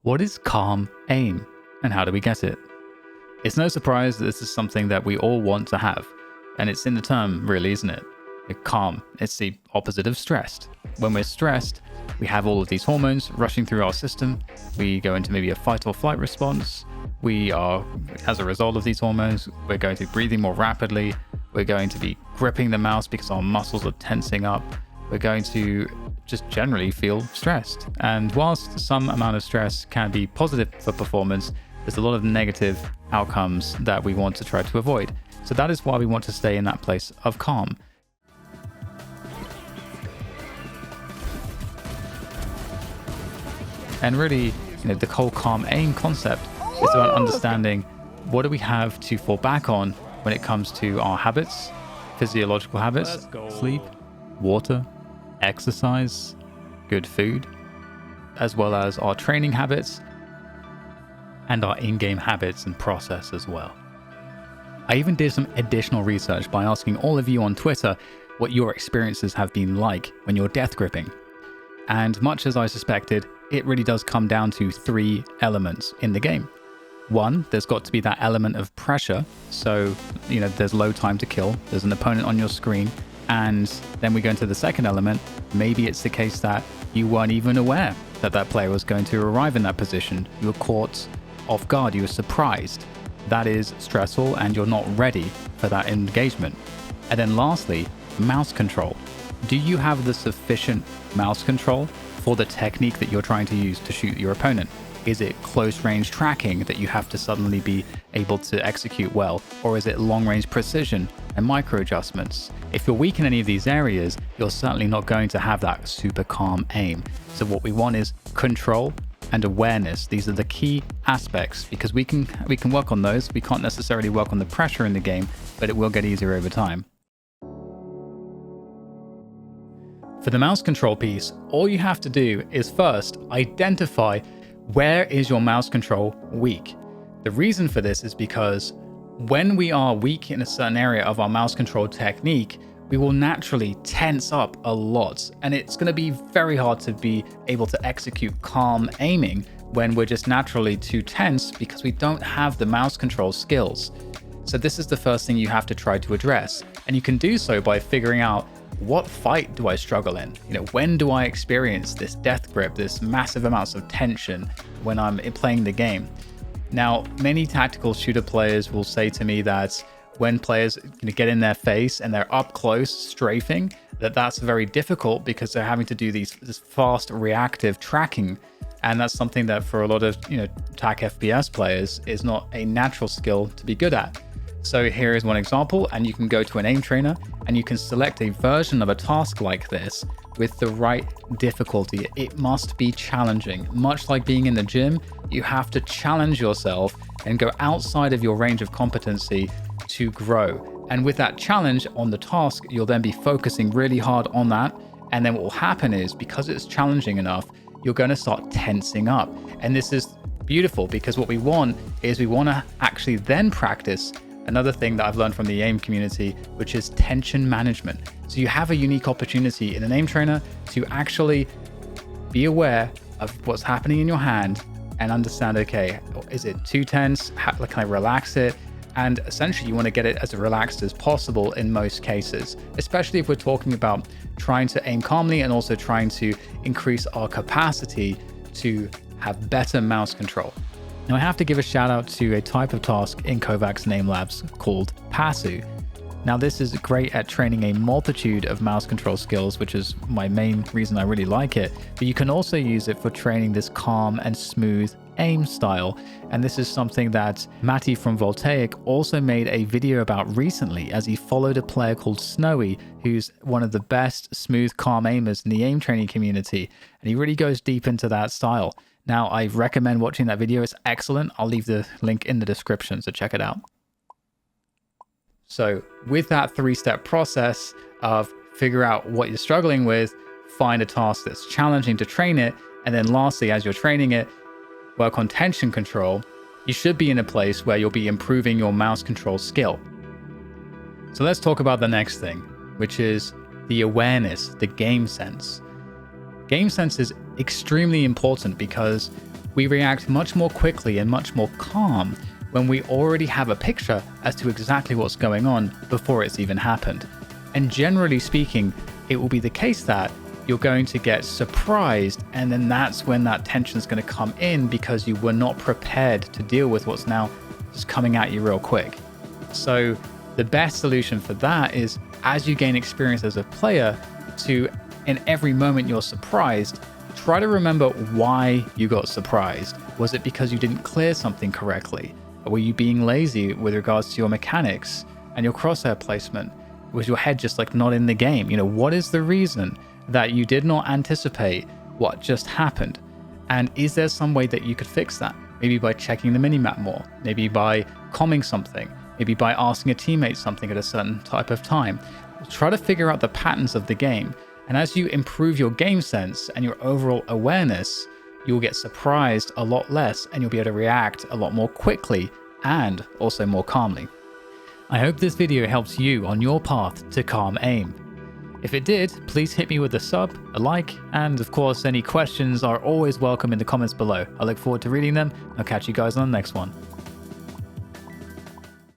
What is Calm Aim, and how do we get it? It's no surprise that this is something that we all want to have, and it's in the term, really, isn't it? Calm, it's the opposite of stressed. When we're stressed, we have all of these hormones rushing through our system. We go into maybe a fight or flight response. We are, as a result of these hormones, we're going to be breathing more rapidly. We're going to be gripping the mouse because our muscles are tensing up. We're going to just generally feel stressed. And whilst some amount of stress can be positive for performance, there's a lot of negative outcomes that we want to try to avoid. So that is why we want to stay in that place of calm. And really, the whole calm aim concept is about understanding what do we have to fall back on when it comes to our habits, physiological habits, sleep, water, exercise, good food, as well as our training habits and our in-game habits and process as well. I even did some additional research by asking all of you on Twitter what your experiences have been like when you're death gripping. And much as I suspected, it really does come down to 3 elements in the game. 1, there's got to be that element of pressure. So, there's low time to kill. There's an opponent on your screen. And then we go into the second element. Maybe it's the case that you weren't even aware that that player was going to arrive in that position. You were caught off guard. You were surprised. That is stressful and you're not ready for that engagement. And then lastly, mouse control. Do you have the sufficient mouse control for the technique that you're trying to use to shoot your opponent? Is it close range tracking that you have to suddenly be able to execute well? Or is it long range precision and micro adjustments? If you're weak in any of these areas, you're certainly not going to have that super calm aim. So what we want is control and awareness. These are the key aspects because we can work on those. We can't necessarily work on the pressure in the game, but it will get easier over time. For the mouse control piece, all you have to do is first identify where is your mouse control weak. The reason for this is because when we are weak in a certain area of our mouse control technique, we will naturally tense up a lot, and it's going to be very hard to be able to execute calm aiming when we're just naturally too tense because we don't have the mouse control skills. So this is the first thing you have to try to address, and you can do so by figuring out what fight do I struggle in? When do I experience this death grip, this massive amounts of tension when I'm playing the game? Now, many tactical shooter players will say to me that when players get in their face and they're up close strafing, that's very difficult because they're having to do this fast reactive tracking. And that's something that for a lot of TAC FPS players is not a natural skill to be good at. So here is one example, and you can go to an aim trainer and you can select a version of a task like this with the right difficulty. It must be challenging. Much like being in the gym, you have to challenge yourself and go outside of your range of competency to grow. And with that challenge on the task, you'll then be focusing really hard on that. And then what will happen is, because it's challenging enough, you're going to start tensing up. And this is beautiful because what we want is we want to actually then practice another thing that I've learned from the AIM community, which is tension management. So you have a unique opportunity in an AIM trainer to actually be aware of what's happening in your hand and understand, okay, is it too tense? How can I relax it? And essentially you want to get it as relaxed as possible in most cases, especially if we're talking about trying to aim calmly and also trying to increase our capacity to have better mouse control. Now I have to give a shout out to a type of task in Kovacs Name Labs called PASU. Now this is great at training a multitude of mouse control skills, which is my main reason I really like it, but you can also use it for training this calm and smooth aim style. And this is something that Matty from Voltaic also made a video about recently, as he followed a player called Snowy, who's one of the best smooth calm aimers in the aim training community. And he really goes deep into that style. Now, I recommend watching that video. It's excellent. I'll leave the link in the description, so check it out. So with that 3-step process of figure out what you're struggling with, find a task that's challenging to train it, and then lastly, as you're training it, work on tension control, you should be in a place where you'll be improving your mouse control skill. So let's talk about the next thing, which is the awareness, the game sense. Game sense is extremely important because We react much more quickly and much more calm when we already have a picture as to exactly what's going on before it's even happened. And generally speaking, it will be the case that you're going to get surprised, and then that's when that tension is going to come in because you were not prepared to deal with what's now just coming at you real quick. So the best solution for that is, as you gain experience as a player, to, in every moment you're surprised, try to remember why you got surprised. Was it because you didn't clear something correctly? Or were you being lazy with regards to your mechanics and your crosshair placement? Was your head just like not in the game? What is the reason that you did not anticipate what just happened? And is there some way that you could fix that? Maybe by checking the minimap more, maybe by calming something, maybe by asking a teammate something at a certain type of time. Try to figure out the patterns of the game. And as you improve your game sense and your overall awareness, you'll get surprised a lot less, and you'll be able to react a lot more quickly and also more calmly. I hope this video helps you on your path to calm aim. If it did, please hit me with a sub, a like, and of course any questions are always welcome in the comments below. I look forward to reading them. I'll catch you guys on the next one.